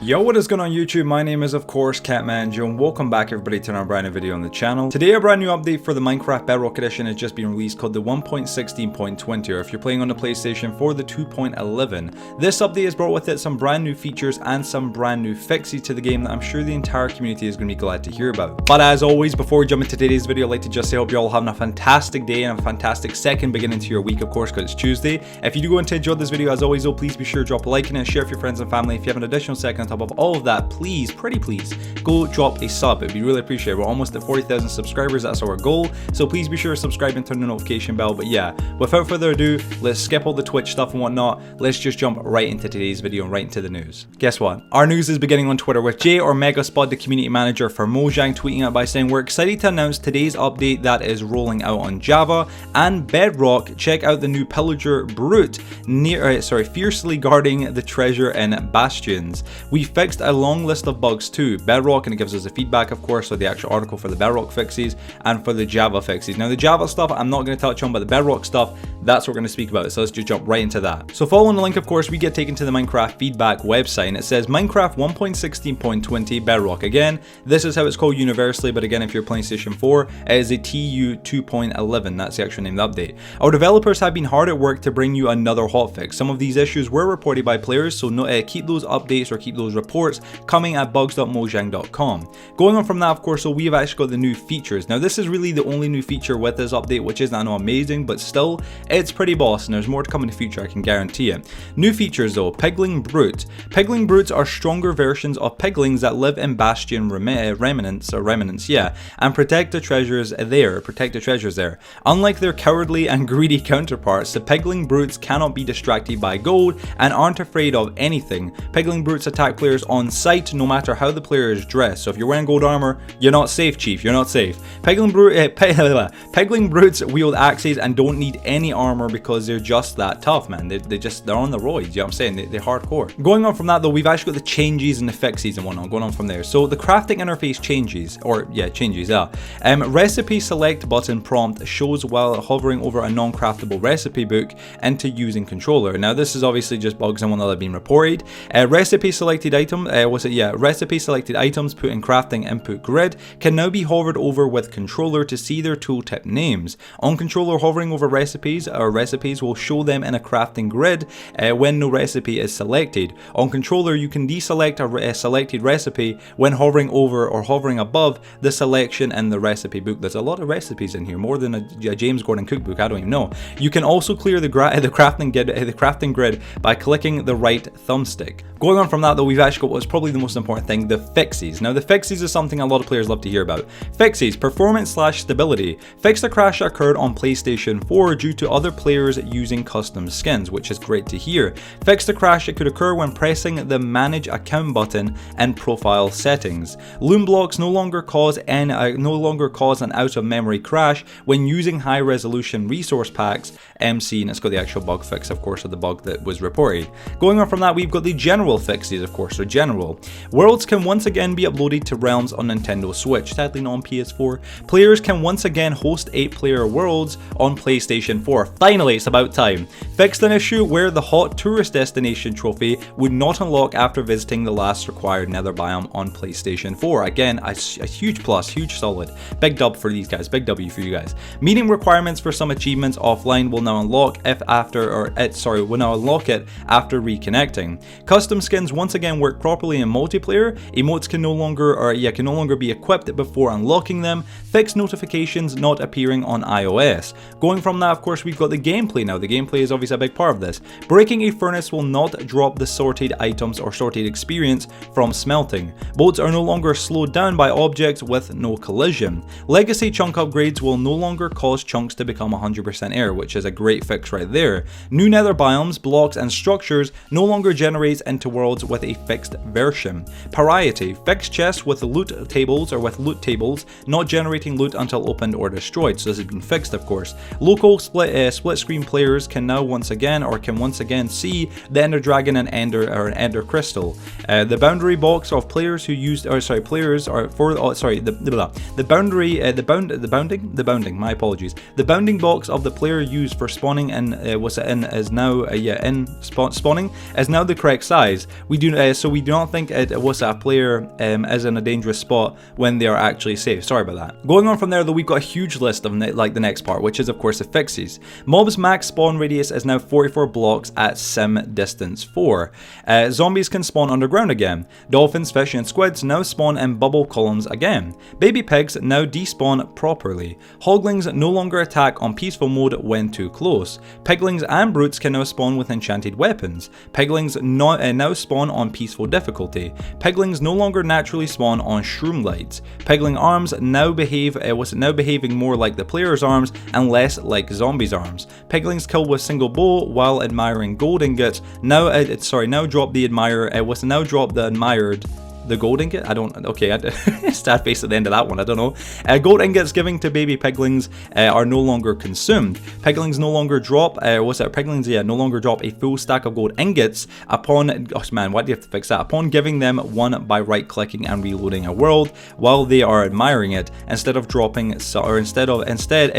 Yo, what is going on YouTube? My name is of course Catmanjoe and welcome back everybody to another brand new video on the channel. Today a brand new update for the Minecraft Bedrock edition has just been released called the 1.16.20, or if you're playing on the PlayStation 4, the 2.11. This update has brought with it some brand new features and some brand new fixes to the game that I'm sure the entire community is going to be glad to hear about. But as always, before we jump into today's video, I'd like to just say I hope you're all having a fantastic day and a fantastic second beginning to your week, of course, because it's Tuesday. If you do go and enjoy this video, as always though, please be sure to drop a like in it, share with your friends and family. If you have an additional second on top of all of that, please, pretty please, go drop a sub. It'd be really appreciated. We're almost at 40,000 subscribers, that's our goal, so please be sure to subscribe and turn the notification bell. But yeah, without further ado, let's skip all the Twitch stuff and whatnot. Let's just jump right into today's video and right into the news. Guess what? Our news is beginning on Twitter with Jay or Megaspud, the community manager for Mojang, tweeting out by saying, "We're excited to announce today's update that is rolling out on Java and Bedrock. Check out the new Piglin Brute fiercely guarding the treasure in Bastions. We fixed a long list of bugs too, Bedrock," and it gives us the feedback, of course, so the actual article for the Bedrock fixes and for the Java fixes. Now the Java stuff I'm not going to touch on, but the Bedrock stuff, that's what we're going to speak about, so let's just jump right into that. So following the link, of course, we get taken to the Minecraft feedback website, and it says Minecraft 1.16.20 Bedrock. Again, this is how it's called universally, but again, if you're PlayStation 4, it is a TU 2.11, that's the actual name of the update. Our developers have been hard at work to bring you another hotfix. Some of these issues were reported by players, so keep those updates or keep those reports coming at bugs.mojang.com. Going on from that, of course, so we have actually got the new features. Now this is really the only new feature with this update, which is, I know, amazing, but still, it's pretty boss, and there's more to come in the future, I can guarantee it. New features though, Piglin Brute. Piglin Brutes are stronger versions of piglins that live in Bastion remnants, and protect the treasures there. Unlike their cowardly and greedy counterparts, the Piglin Brutes cannot be distracted by gold and aren't afraid of anything. Piglin Brutes attack players on sight no matter how the player is dressed. So if you're wearing gold armor, you're not safe, chief, you're not safe. Piglin Brutes wield axes and don't need any armor because they're just that tough, man. They're on the roids, you know what I'm saying? They're hardcore. Going on from that though, we've actually got the changes and the fixes and whatnot going on from there. So the crafting interface changes. Recipe select button prompt shows while hovering over a non-craftable recipe book into using controller. Now this is obviously just bugs and one that have been reported. Recipe selected items put in crafting input grid can now be hovered over with controller to see their tooltip names. On controller, hovering over recipes will show them in a crafting grid when no recipe is selected. On controller, you can deselect a selected recipe when hovering over or hovering above the selection in the recipe book. There's a lot of recipes in here, more than a James Gordon cookbook, I don't even know. You can also clear the crafting grid by clicking the right thumbstick. Going on from that though, we've actually got what's probably the most important thing, the fixes. Now the fixes is something a lot of players love to hear about. Fixes, performance/stability. Fix the crash that occurred on PlayStation 4 due to other players using custom skins, which is great to hear. Fix the crash that could occur when pressing the manage account button in profile settings. Loom blocks no longer cause an out of memory crash when using high resolution resource packs, MC, and it's got the actual bug fix, of course, of the bug that was reported. Going on from that, we've got the general fixes, of course. So general. Worlds can once again be uploaded to Realms on Nintendo Switch, sadly not on PS4. Players can once again host 8-player worlds on PlayStation 4. Finally, it's about time. Fixed an issue where the hot tourist destination trophy would not unlock after visiting the last required Nether biome on PlayStation 4. Again, a huge plus, huge solid. Big dub for these guys, big W for you guys. Meeting requirements for some achievements offline will now unlock it after reconnecting. Custom skins once again work properly in multiplayer. Emotes can no longer be equipped before unlocking them. Fixed notifications not appearing on iOS. Going from that, of course, we've got the gameplay now. The gameplay is obviously a big part of this. Breaking a furnace will not drop the sorted items or sorted experience from smelting. Boats are no longer slowed down by objects with no collision. Legacy chunk upgrades will no longer cause chunks to become 100% air, which is a great fix right there. New nether biomes, blocks, and structures no longer generates into worlds with a fixed version. Variety, fixed chests with loot tables not generating loot until opened or destroyed. So this has been fixed, of course. Local split screen players can once again see the Ender Dragon and Ender Crystal. The boundary box of players who used the bounding box of the player used for spawning is now the correct size. We do so we do not think a player is in a dangerous spot when they are actually safe. Sorry about that. Going on from there though, we've got a huge list of like the next part, which is of course the fixes. Mobs max spawn radius is now 44 blocks at sim distance 4. Zombies can spawn underground again. Dolphins, fish and squids now spawn in bubble columns again. Baby pigs now despawn properly. Hoglings no longer attack on peaceful mode when too close. Piglins and brutes can now spawn with enchanted weapons. Piglins now spawn on peaceful difficulty. Piglins no longer naturally spawn on shroom lights. Pigling arms now behaving more like the player's arms and less like zombies' arms. Piglins kill with single bow while admiring gold ingots now drop the admired the gold ingot? I don't, okay, sad face at the end of that one, I don't know. Gold ingots given to baby piglins are no longer consumed. Piglins no longer drop, no longer drop a full stack of gold ingots upon, oh man, why do you have to fix that? Upon giving them one by right clicking and reloading a world while they are admiring it, instead it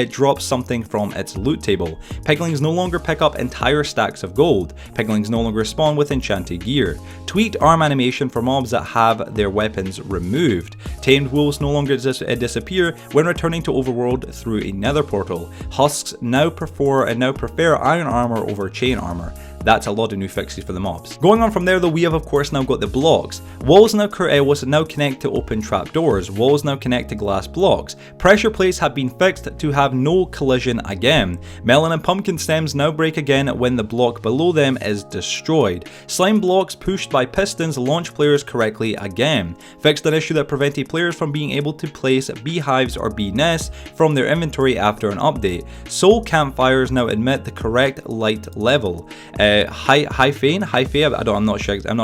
drops something from its loot table. Piglins no longer pick up entire stacks of gold. Piglins no longer spawn with enchanted gear. Tweaked arm animation for mobs that have their weapons removed. Tamed wolves no longer disappear when returning to overworld through a nether portal. Husks now prefer iron armor over chain armor. That's a lot of new fixes for the mobs. Going on from there though, we have of course now got the blocks. Walls now connect to open trapdoors. Walls now connect to glass blocks. Pressure plates have been fixed to have no collision again. Melon and pumpkin stems now break again when the block below them is destroyed. Slime blocks pushed by pistons launch players correctly again. Fixed an issue that prevented players from being able to place beehives or bee nests from their inventory after an update. Soul campfires now emit the correct light level. I'm not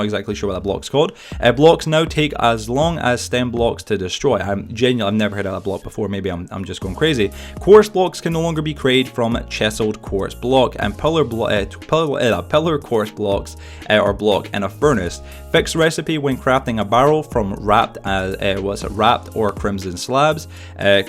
exactly sure what that block's called. Blocks now take as long as stem blocks to destroy. I've never heard of that block before, maybe I'm just going crazy. Quartz blocks can no longer be created from chiseled quartz block, and pillar quartz blocks or block in a furnace. Fixed recipe when crafting a barrel from wrapped or crimson slabs.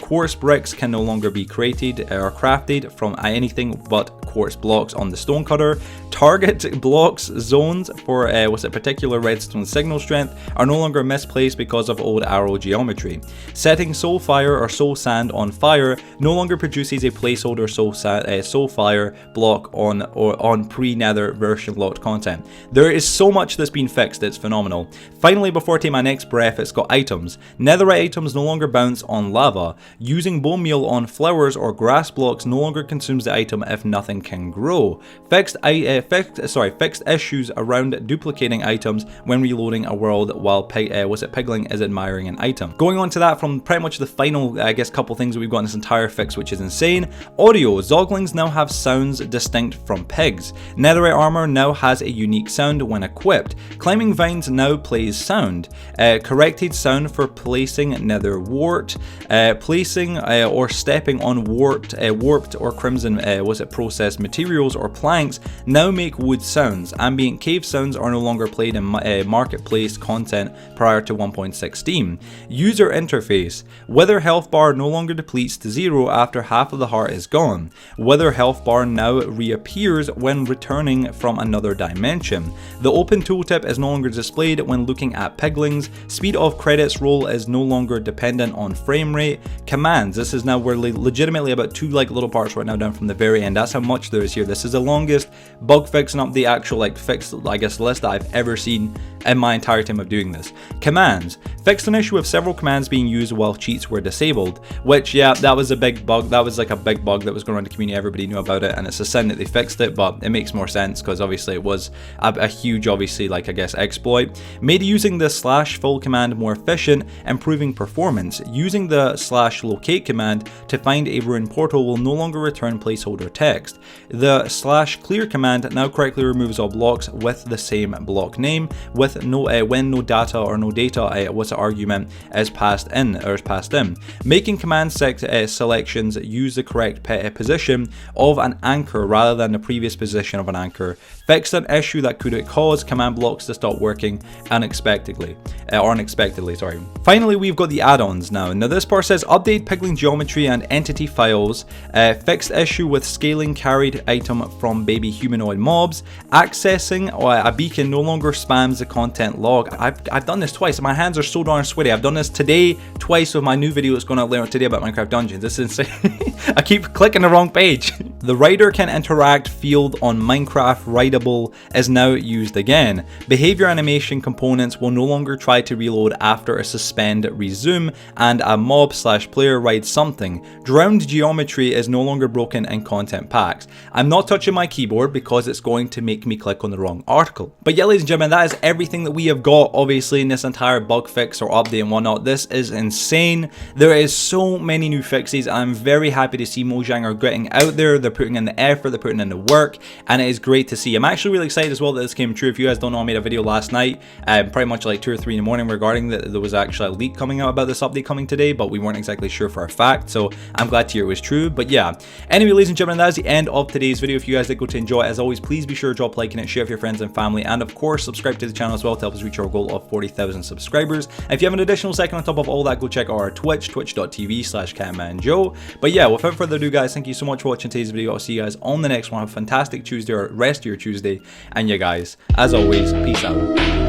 Quartz bricks can no longer be created or crafted from anything but quartz blocks on the stone cutter. Target blocks zones for particular redstone signal strength are no longer misplaced because of old arrow geometry. Setting soul fire or soul sand on fire no longer produces a placeholder soul fire block on pre-nether version locked content. There is so much that's been fixed, it's phenomenal. Finally, before I take my next breath, it's got items. Netherite items no longer bounce on lava. Using bone meal on flowers or grass blocks no longer consumes the item if nothing can grow. Fixed issues around duplicating items when reloading a world while Piglin is admiring an item. Going on to that from pretty much the final, couple things that we've got in this entire fix, which is insane. Audio. Zoglings now have sounds distinct from pigs. Netherite armor now has a unique sound when equipped. Climbing vines now plays sound. Corrected sound for placing nether wart. Placing or stepping on warped or crimson processed materials or planks now make wood sounds. Ambient cave sounds are no longer played in marketplace content prior to 1.16. User interface. Wither health bar no longer depletes to 0 after half of the heart is gone. Wither health bar now reappears when returning from another dimension. The open tooltip is no longer displayed when looking at piglins. Speed of credits roll is no longer dependent on frame rate. Commands. This is now we're legitimately about 2 little parts right now down from the very end. That's how much there is here. This is the longest bug fixing up the actual fixed list that I've ever seen in my entire time of doing this. Commands. Fixed an issue of several commands being used while cheats were disabled, which that was a big bug. That was a big bug that was going around the community. Everybody knew about it, and it's a sin that they fixed it, but it makes more sense because obviously it was a huge exploit. Made using the /full command more efficient, improving performance. Using the /locate command to find a ruined portal will no longer return placeholder text. The /clear command now correctly removes all blocks with the same block name with when no data argument is passed in. Making command selections use the correct position of an anchor rather than the previous position of an anchor. Fixed an issue that could cause command blocks to stop working unexpectedly. Finally, we've got the add-ons now. Now this part says update Piglin geometry and entity files. Fixed issue with scaling carried item from baby humanoid mobs. Accessing a beacon no longer spams the content log. I've done this twice. My hands are so darn sweaty. I've done this today twice with my new video that's going out later today about Minecraft Dungeons. This is insane. I keep clicking the wrong page. The rider can interact field on Minecraft rideable is now used again. Behavior animation components will no longer try to reload after a suspend resume and a mob / player rides something. Drowned geometry is no longer broken in content packs. I'm not touching my keyboard because it's going to make me click on the wrong article. But yeah, ladies and gentlemen, that is everything that we have got obviously in this entire bug fix or update and whatnot. This is insane. There is so many new fixes. I'm very happy to see Mojang are getting out there. They're putting in the effort, they're putting in the work, and it is great to see. I'm actually really excited as well that this came true. If you guys don't know, I made a video last night, pretty much like 2 or 3 in the morning, regarding that there was actually a leak coming out about this update coming today, but we weren't exactly sure for a fact, so I'm glad to hear it was true. But yeah, anyway, ladies and gentlemen, that is the end of today's video. If you guys did go to enjoy it, as always, please be sure to drop a like in it, share with your friends and family, and of course subscribe to the channel as well to help us reach our goal of 40,000 subscribers. If you have an additional second on top of all that, go check out our Twitch, twitch.tv/Catmanjoe. But yeah, without further ado, guys, thank you so much for watching today's video. I'll see you guys on the next one. Have a fantastic Tuesday or rest of your Tuesday, and yeah guys, as always, peace out.